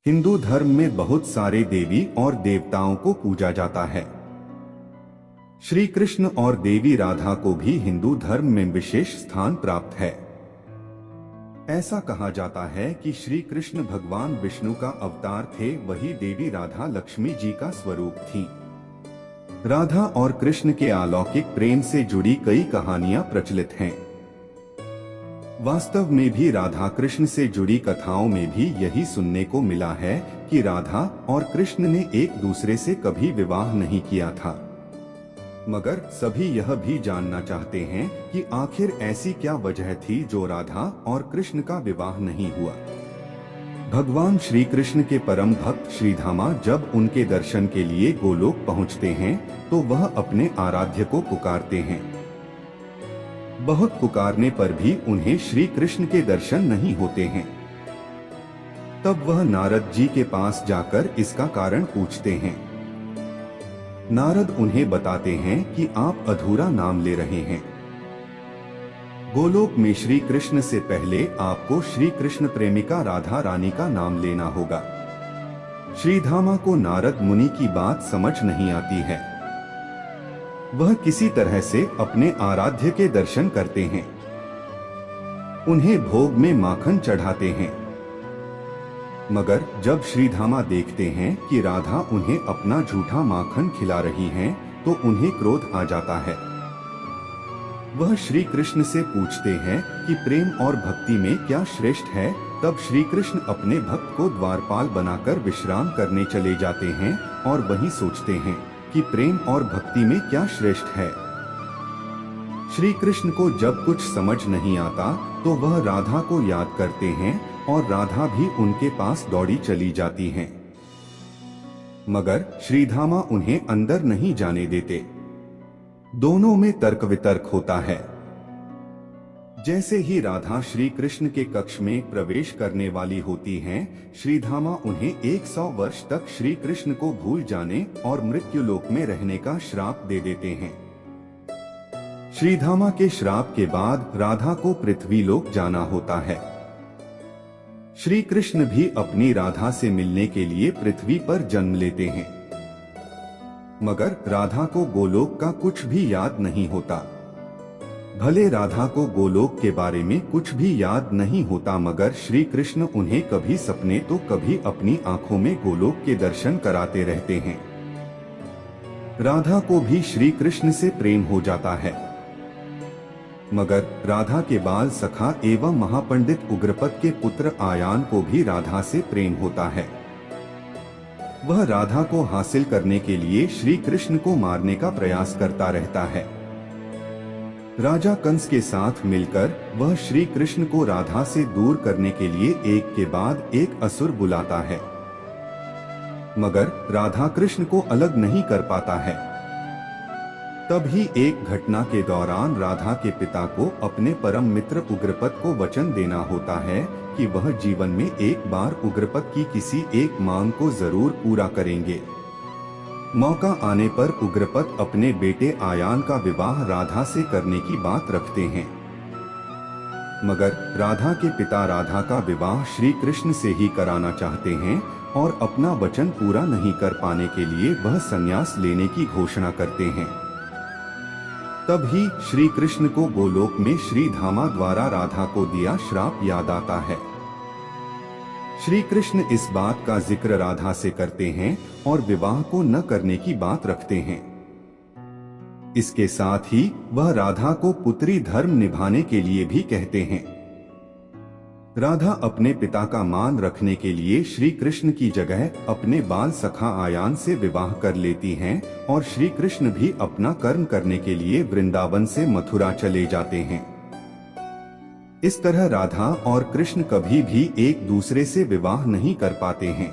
हिंदू धर्म में बहुत सारे देवी और देवताओं को पूजा जाता है। श्री कृष्ण और देवी राधा को भी हिंदू धर्म में विशेष स्थान प्राप्त है। ऐसा कहा जाता है कि श्री कृष्ण भगवान विष्णु का अवतार थे, वही देवी राधा लक्ष्मी जी का स्वरूप थी। राधा और कृष्ण के अलौकिक प्रेम से जुड़ी कई कहानियां प्रचलित हैं। वास्तव में भी राधा कृष्ण से जुड़ी कथाओं में भी यही सुनने को मिला है कि राधा और कृष्ण ने एक दूसरे से कभी विवाह नहीं किया था। मगर सभी यह भी जानना चाहते हैं कि आखिर ऐसी क्या वजह थी जो राधा और कृष्ण का विवाह नहीं हुआ। भगवान श्री कृष्ण के परम भक्त श्रीधामा जब उनके दर्शन के लिए गोलोक पहुंचते हैं तो वह अपने आराध्य को पुकारते हैं। बहुत पुकारने पर भी उन्हें श्री कृष्ण के दर्शन नहीं होते हैं। तब वह नारद जी के पास जाकर इसका कारण पूछते हैं। नारद उन्हें बताते हैं कि आप अधूरा नाम ले रहे हैं। गोलोक में श्री कृष्ण से पहले आपको श्री कृष्ण प्रेमिका राधा रानी का नाम लेना होगा। श्रीधामा को नारद मुनि की बात समझ नहीं आती है। वह किसी तरह से अपने आराध्य के दर्शन करते हैं। उन्हें भोग में माखन चढ़ाते हैं। मगर जब श्रीधामा देखते हैं कि राधा उन्हें अपना झूठा माखन खिला रही हैं, तो उन्हें क्रोध आ जाता है। वह श्री कृष्ण से पूछते हैं कि प्रेम और भक्ति में क्या श्रेष्ठ है। तब श्री कृष्ण अपने भक्त को द्वारपाल बनाकर विश्राम करने चले जाते हैं और वहीं सोचते हैं कि प्रेम और भक्ति में क्या श्रेष्ठ है। श्री कृष्ण को जब कुछ समझ नहीं आता तो वह राधा को याद करते हैं और राधा भी उनके पास दौड़ी चली जाती हैं। मगर श्रीधामा उन्हें अंदर नहीं जाने देते। दोनों में तर्क वितर्क होता है। जैसे ही राधा श्री कृष्ण के कक्ष में प्रवेश करने वाली होती हैं, श्रीधामा उन्हें 100 वर्ष तक श्री कृष्ण को भूल जाने और मृत्युलोक में रहने का श्राप दे देते हैं। श्रीधामा के श्राप के बाद राधा को पृथ्वीलोक जाना होता है। श्री कृष्ण भी अपनी राधा से मिलने के लिए पृथ्वी पर जन्म लेते हैं। मगर राधा को गोलोक का कुछ भी याद नहीं होता। भले राधा को गोलोक के बारे में कुछ भी याद नहीं होता, मगर श्री कृष्ण उन्हें कभी सपने तो कभी अपनी आंखों में गोलोक के दर्शन कराते रहते हैं। राधा को भी श्री कृष्ण से प्रेम हो जाता है। मगर राधा के बाल सखा एवं महापंडित उग्रपद के पुत्र आयान को भी राधा से प्रेम होता है। वह राधा को हासिल करने के लिए श्री कृष्ण को मारने का प्रयास करता रहता है। राजा कंस के साथ मिलकर वह श्री कृष्ण को राधा से दूर करने के लिए एक के बाद एक असुर बुलाता है, मगर राधा कृष्ण को अलग नहीं कर पाता है। तभी एक घटना के दौरान राधा के पिता को अपने परम मित्र उग्रपद को वचन देना होता है कि वह जीवन में एक बार उग्रपद की किसी एक मांग को जरूर पूरा करेंगे। मौका आने पर उग्रपद अपने बेटे आयान का विवाह राधा से करने की बात रखते हैं। मगर राधा के पिता राधा का विवाह श्री कृष्ण से ही कराना चाहते हैं और अपना वचन पूरा नहीं कर पाने के लिए वह संन्यास लेने की घोषणा करते हैं। तभी श्री कृष्ण को गोलोक में श्रीधामा द्वारा राधा को दिया श्राप याद आता है। श्री कृष्ण इस बात का जिक्र राधा से करते हैं और विवाह को न करने की बात रखते हैं। इसके साथ ही वह राधा को पुत्री धर्म निभाने के लिए भी कहते हैं। राधा अपने पिता का मान रखने के लिए श्री कृष्ण की जगह अपने बाल सखा आयान से विवाह कर लेती हैं और श्री कृष्ण भी अपना कर्म करने के लिए वृंदावन से मथुरा चले जाते हैं। इस तरह राधा और कृष्ण कभी भी एक दूसरे से विवाह नहीं कर पाते हैं।